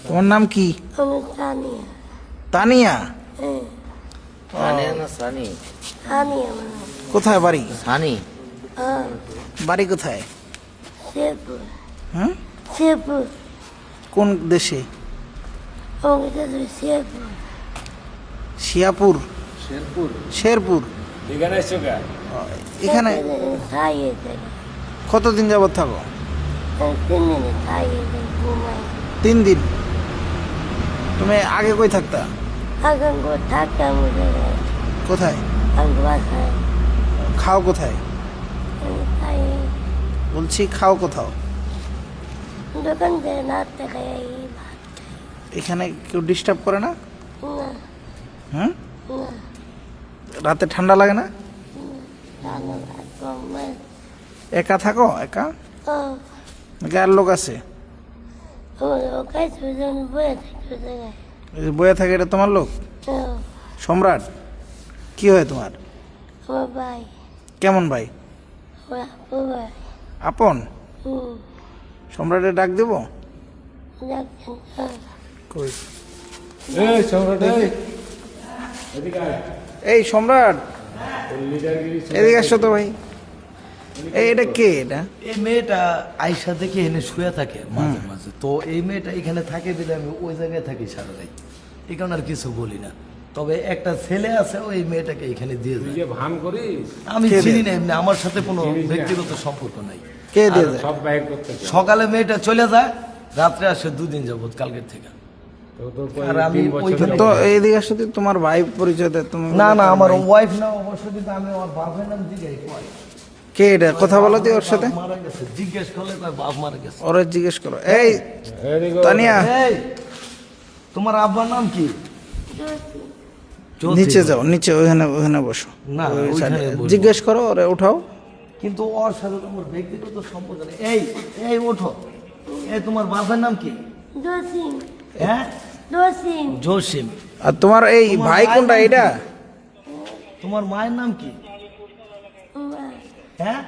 তোমার নাম কি? আমি তানিয়া। তানিয়া? তানিয়া না সানি? তানিয়া মানে কোথায় বাড়ি? সানি। বাড়ি কোথায়? শেরপুর। হ্যাঁ, শেরপুর। কোন দেশে? আমাকে তো শেরপুর। শিয়াপুর? শেরপুর। শেরপুর। এখানে এসছো কে? এখানে খাইয়ে দেয়। কতদিন যাবত থাকো? 3 দিন খাইয়ে দেয়, ঘুমাই। 3 দিন। তুমি আগে কই থাকতা? এখন থাকতাম কোথায়? আমি বাসায়। খাও কোথায়? আমি খাইয়ে বলছি খাও কোথাও? দোকান থেকে নাড়তে খাই ভাত। এখানে কেউ ডিস্টার্ব করে না? না হুম? না, রাতে ঠান্ডা লাগে না? ভালো ভাত কমে। একা থাকো? একা নাকি আর লোক আছে? ওকে সুজন বয়ে থাকতে জায়গায়। এই যে বয়ে থাকে, এটা তোমার লোক? সম্রাট কি হয় তোমার? আমার ভাই, কেমন ভাই? আমার আপু ভাই। আপন? সম্রাটের ডাক দেবো? দেখছেন কই এই সম্রাট, এদিকে আয়। এই সম্রাট, লিডারগিরি এদিকে আসছো তো ভাই। এটা কে? এটা এই মেয়েটা আয়সা দেখে এনে শুয়ে থাকে মাঝে মাঝে, তো এই মেয়েটা এখানে থাকে দিলে আমি ওই জায়গায় থাকি সারা রাত, এই কারণে আর কিছু বলি না। তবে একটা ছেলে আছে, ওই মেয়েটাকে এখানে দিয়ে তুই যায়। যে ভান করিস আমি কে চিনি দেয়? না, এমনি আমার সাথে কোনো চিনিস না? ব্যক্তিগত সম্পর্ক নাই। কে দিয়ে আর দেয়? সব বাইর করতে চায়। সকালে মেয়েটা চলে যায়, রাত্রে আসে 2 দিন যাবত কালকের থেকে। তো তোর আর আমি 3 বছর ওইখানে- তো এইদিকে আসো তো, তোমার ভাই পরিচয় দেয় তুমি? না না, আমার ভাই। ওয়াইফ না অবশ্য, কিন্তু আমি আমার বাপের নাম জিজ্ঞাই কয়। কে এটা? কথা বলো তো ওর সাথে। বাপ মারা গেছে, জিজ্ঞেস করলে কয় বাপ মারা গেছে। ওরা জিজ্ঞেস করো। এই এদিকে তানিয়া, এই, তোমার আব্বার নাম কি? জ্যোতি। নিচে যাও, নিচে ওখানে ওখানে বসো। না, ওই ওইখানে সাইডে। বসবো। জিজ্ঞেস করো, ওরে উঠাও। কিন্তু ওর সাথে তোমার ব্যক্তিগত সম্পর্ক নেই। এই এই ওঠো, এই তোমার বাবার নাম কি? দোষিম। হ্যাঁ, দোষিম। জসিম। আর তোমার এই তোমার ভাই ভাইয়ের কোনটা? নাম কি? এটা? তোমার মায়ের নাম কি? মা। হ্যাঁ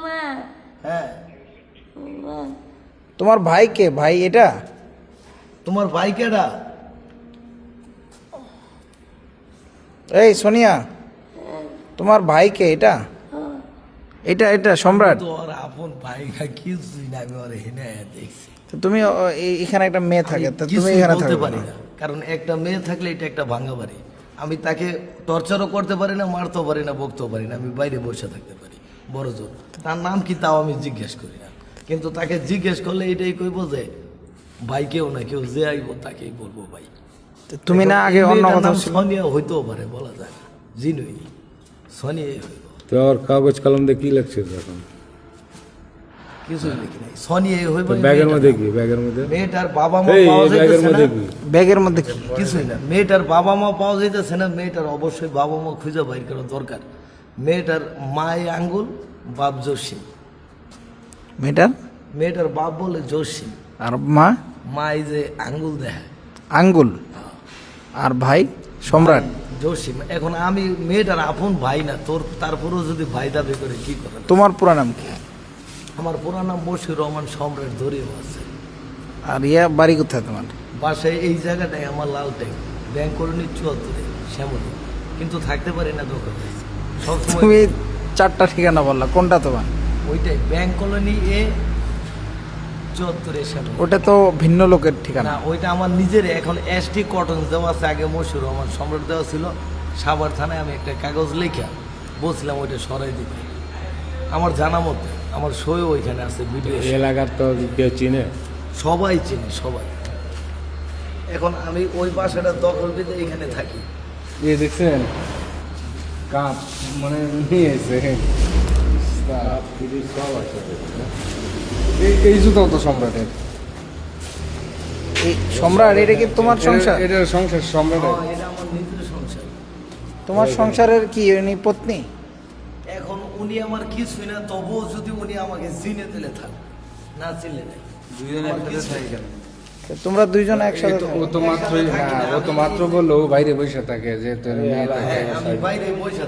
মা। হ্যাঁ, মা। তোমার ভাই কে? ভাই এটা? তোমার ভাই কেডা? এই সোনিয়া, তোমার ভাই কে? এটা এটা এটা সম্রাট। তো ওর আপন ভাই কিছুই না, আমি ওর হেনে দেখছি। তো তুমি এখানে একটা মেয়ে থাকে, তা তুমি কিছুই এখানে বলতে থাকো পারি না? না, কারণ একটা মেয়ে থাকলে এটা একটা ভাঙা বাড়ি। আমি তাকে টর্চারও করতে পারি না, মারতেও পারি না, বকতেও পারি না, আমি বাইরে বসে থাকতে পারি বড় জোর। তার নাম কি তাও আমি জিজ্ঞেস করি না, কিন্তু তাকে জিজ্ঞেস করলে এটাই কইব যে ভাই কেউ না কেউ যে আইব তাকেই বলবো ভাই। তো তুমি না আগে অন্য মেয়েটার কথা নাম ছিল? সোনিয়া হইতেও পারে, বলা যায় না, জিনুই সোনিয়াই হইব। তোর কাগজ কলম দিয়ে কি লাগছে এখন? কিছুই লিখি নাই, সোনিয়াই হইব। ব্যাগের মধ্যে কি? ব্যাগের মধ্যে মেয়েটার বাবা মা এই পাওয়া ব্যাগের যাইতেছে মধ্যে না, কি? ব্যাগের মধ্যে কি? কিছুই না। মেয়েটার বাবা মা পাওয়া যাইতেছে না, মেয়েটার অবশ্যই বাবা মা খুঁজে বাইর করা দরকার। মেয়েটার মায় আঙ্গুল, বাপ জসিম। মেয়েটার? মেয়েটার বাপ বলে জসিম, আর মা? মাই যে আঙ্গুল দেয় আঙ্গুল। আর ভাই সম্রাট। জসিম। এখন আমি মেয়েটার আপন ভাই না তোর, তারপরেও যদি ভাই দাবি করে কি করে? তোমার পুরা নাম কি? আমার পুরা নাম মশিউর রহমান সম্রাট, ধরেও আছে। আর ইয়া বাড়ি কোথায় তোমার? বাসায় এই জায়গাটায় আমার লাল ট্যাঙ্ক, ব্যাংক কলোনি 74 শ্যামলী, কিন্তু থাকতে পারি না দোকানে সবসময়। তুমি 4টা ঠিকানা বললা, কোনটা তোমার? ওইটাই ব্যাংক কলোনি এ 74 শ্যামলী। ওটা তো ভিন্ন লোকের ঠিকানা। না, ওইটা আমার নিজের। এখন এসটি কটন দেওয়া আছে, আগে মশিউর রহমান সম্রাট দেওয়া ছিল। সাভার থানায় আমি একটা কাগজ লেখা বলছিলাম ওইটা সরাই দিতে, আমার জানা মতে আমার সইও ওইখানে আছে, ভিডিও। এলাকার তো কেউ চিনে? সবাই চিনি, সবাই। এখন আমি ওই বাসাটা দখল পেতে এখানে থাকি। এ দেখছেন কাপ মানে নিয়েছে সব আছে। এই জুতাও তো সম্রাটের। এই সম্রাট, এটা কি তোমার সংসার? এটা সংসার সম্রাটের। এটা আমার নিজের সংসার। তোমার সংসারের কি উনি পত্নী? এখন উনি আমার কিছুই না, তবুও যদি উনি আমাকে চিনে দিলে থাক, না চিনলে নাই। আমার কিছুই না। তো তোমরা দুইজন একসাথে ও তো মাত্রই না, ও তো মাত্র বললো ও বাইরে বসে থাকে, যেহেতু মেয়ে থাকে। হ্যাঁ, আমি বাইরে বসে